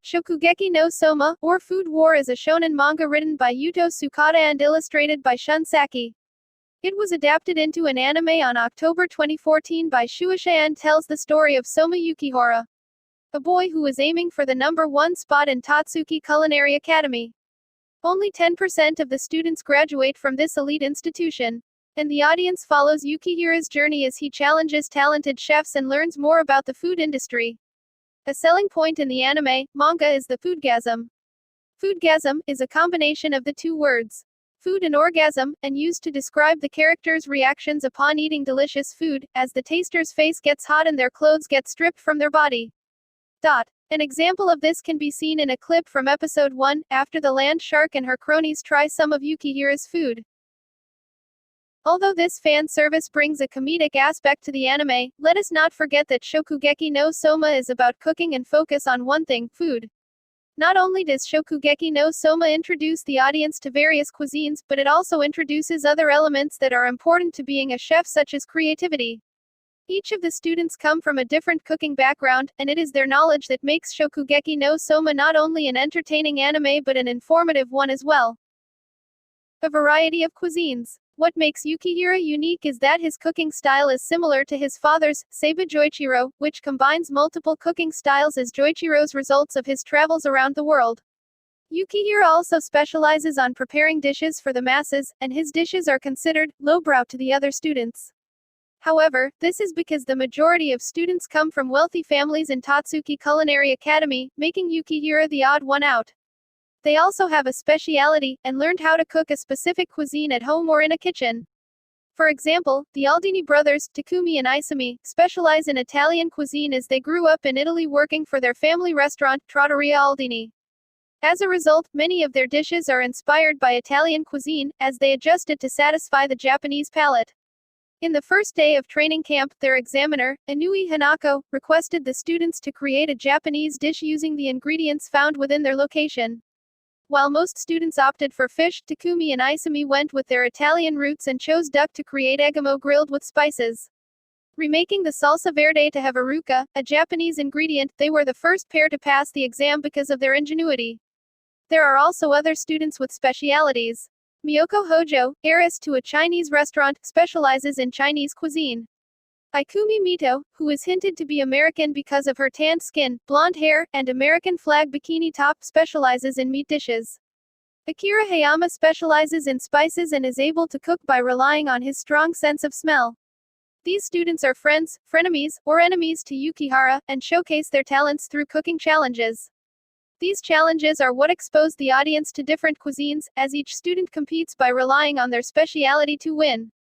Shokugeki no Soma, or Food War, is a shonen manga written by Yuto Tsukada and illustrated by Shun Saki. It was adapted into an anime on October 2014 by Shueisha and tells the story of Soma Yukihira, a boy who is aiming for the #1 spot in Tatsuki Culinary Academy. Only 10% of the students graduate from this elite institution, and the audience follows Yukihira's journey as he challenges talented chefs and learns more about the food industry. A selling point in the anime manga is the foodgasm. Foodgasm is a combination of the two words food and orgasm, and used to describe the characters' reactions upon eating delicious food, as the taster's face gets hot and their clothes get stripped from their body. An example of this can be seen in a clip from episode 1, after the land shark and her cronies try some of Yukihira's food. Although this fan service brings a comedic aspect to the anime, let us not forget that Shokugeki no Soma is about cooking and focus on one thing, food. Not only does Shokugeki no Soma introduce the audience to various cuisines, but it also introduces other elements that are important to being a chef, such as creativity. Each of the students come from a different cooking background, and it is their knowledge that makes Shokugeki no Soma not only an entertaining anime but an informative one as well. A variety of cuisines. What makes Yukihira unique is that his cooking style is similar to his father's, Seiba Joichiro, which combines multiple cooking styles as Joichiro's results of his travels around the world. Yukihira also specializes on preparing dishes for the masses, and his dishes are considered lowbrow to the other students. However, this is because the majority of students come from wealthy families in Tatsuki Culinary Academy, making Yukihira the odd one out. They also have a speciality, and learned how to cook a specific cuisine at home or in a kitchen. For example, the Aldini brothers, Takumi and Isami, specialize in Italian cuisine as they grew up in Italy working for their family restaurant, Trattoria Aldini. As a result, many of their dishes are inspired by Italian cuisine, as they adjust it to satisfy the Japanese palate. In the first day of training camp, their examiner, Inui Hanako, requested the students to create a Japanese dish using the ingredients found within their location. While most students opted for fish, Takumi and Isami went with their Italian roots and chose duck to create egamo grilled with spices. Remaking the salsa verde to have aruca, a Japanese ingredient, they were the first pair to pass the exam because of their ingenuity. There are also other students with specialities. Miyoko Hojo, heiress to a Chinese restaurant, specializes in Chinese cuisine. Ikumi Mito, who is hinted to be American because of her tanned skin, blonde hair, and American flag bikini top, specializes in meat dishes. Akira Hayama specializes in spices and is able to cook by relying on his strong sense of smell. These students are friends, frenemies, or enemies to Yukihira, and showcase their talents through cooking challenges. These challenges are what expose the audience to different cuisines, as each student competes by relying on their speciality to win.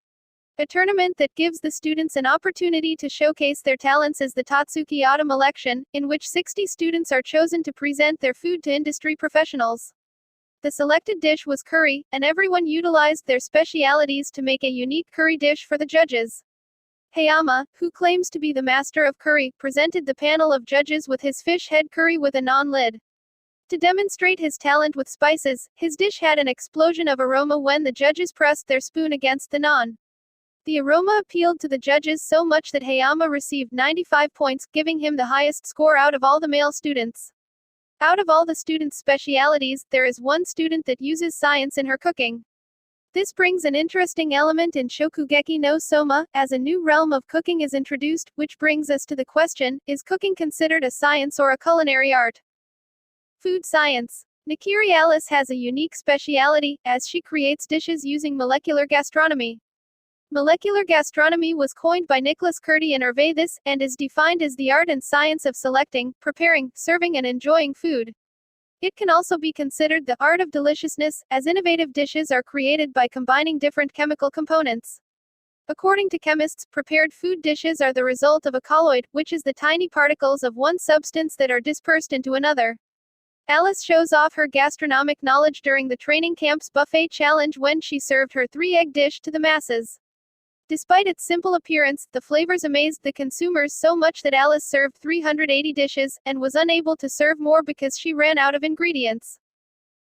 A tournament that gives the students an opportunity to showcase their talents is the Tatsuki Autumn Election, in which 60 students are chosen to present their food to industry professionals. The selected dish was curry, and everyone utilized their specialities to make a unique curry dish for the judges. Hayama, who claims to be the master of curry, presented the panel of judges with his fish head curry with a non-lid. To demonstrate his talent with spices, his dish had an explosion of aroma when the judges pressed their spoon against the non. The aroma appealed to the judges so much that Hayama received 95 points, giving him the highest score out of all the male students. Out of all the students' specialities, there is one student that uses science in her cooking. This brings an interesting element in Shokugeki no Soma, as a new realm of cooking is introduced, which brings us to the question, is cooking considered a science or a culinary art? Food science. Nakiri Alice has a unique speciality, as she creates dishes using molecular gastronomy. Molecular gastronomy was coined by Nicholas Curti and Hervé this, and is defined as the art and science of selecting, preparing, serving and enjoying food. It can also be considered the art of deliciousness, as innovative dishes are created by combining different chemical components. According to chemists, prepared food dishes are the result of a colloid, which is the tiny particles of one substance that are dispersed into another. Alice shows off her gastronomic knowledge during the training camp's buffet challenge when she served her 3-egg dish to the masses. Despite its simple appearance, the flavors amazed the consumers so much that Alice served 380 dishes, and was unable to serve more because she ran out of ingredients.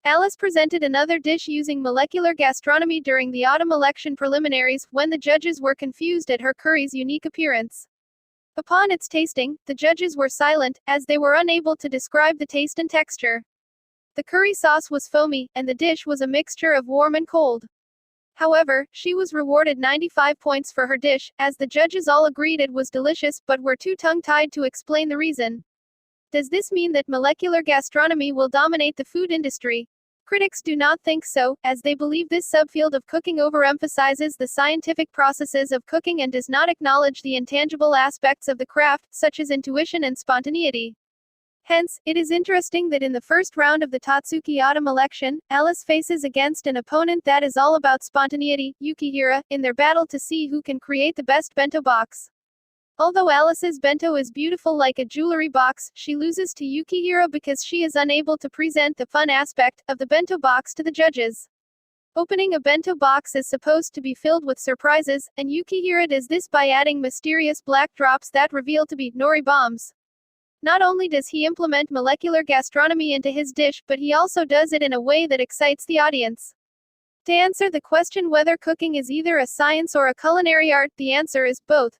Alice presented another dish using molecular gastronomy during the autumn election preliminaries, when the judges were confused at her curry's unique appearance. Upon its tasting, the judges were silent, as they were unable to describe the taste and texture. The curry sauce was foamy, and the dish was a mixture of warm and cold. However, she was rewarded 95 points for her dish, as the judges all agreed it was delicious but were too tongue-tied to explain the reason. Does this mean that molecular gastronomy will dominate the food industry? Critics do not think so, as they believe this subfield of cooking overemphasizes the scientific processes of cooking and does not acknowledge the intangible aspects of the craft, such as intuition and spontaneity. Hence, it is interesting that in the first round of the Tatsuki Autumn election, Alice faces against an opponent that is all about spontaneity, Yukihira, in their battle to see who can create the best bento box. Although Alice's bento is beautiful like a jewelry box, she loses to Yukihira because she is unable to present the fun aspect of the bento box to the judges. Opening a bento box is supposed to be filled with surprises, and Yukihira does this by adding mysterious black drops that reveal to be nori bombs. Not only does he implement molecular gastronomy into his dish, but he also does it in a way that excites the audience. To answer the question whether cooking is either a science or a culinary art, the answer is both.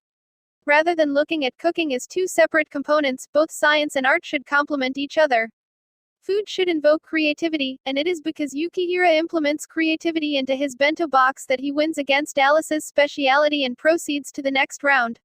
Rather than looking at cooking as two separate components, both science and art should complement each other. Food should invoke creativity, and it is because Yukihira implements creativity into his bento box that he wins against Alice's speciality and proceeds to the next round.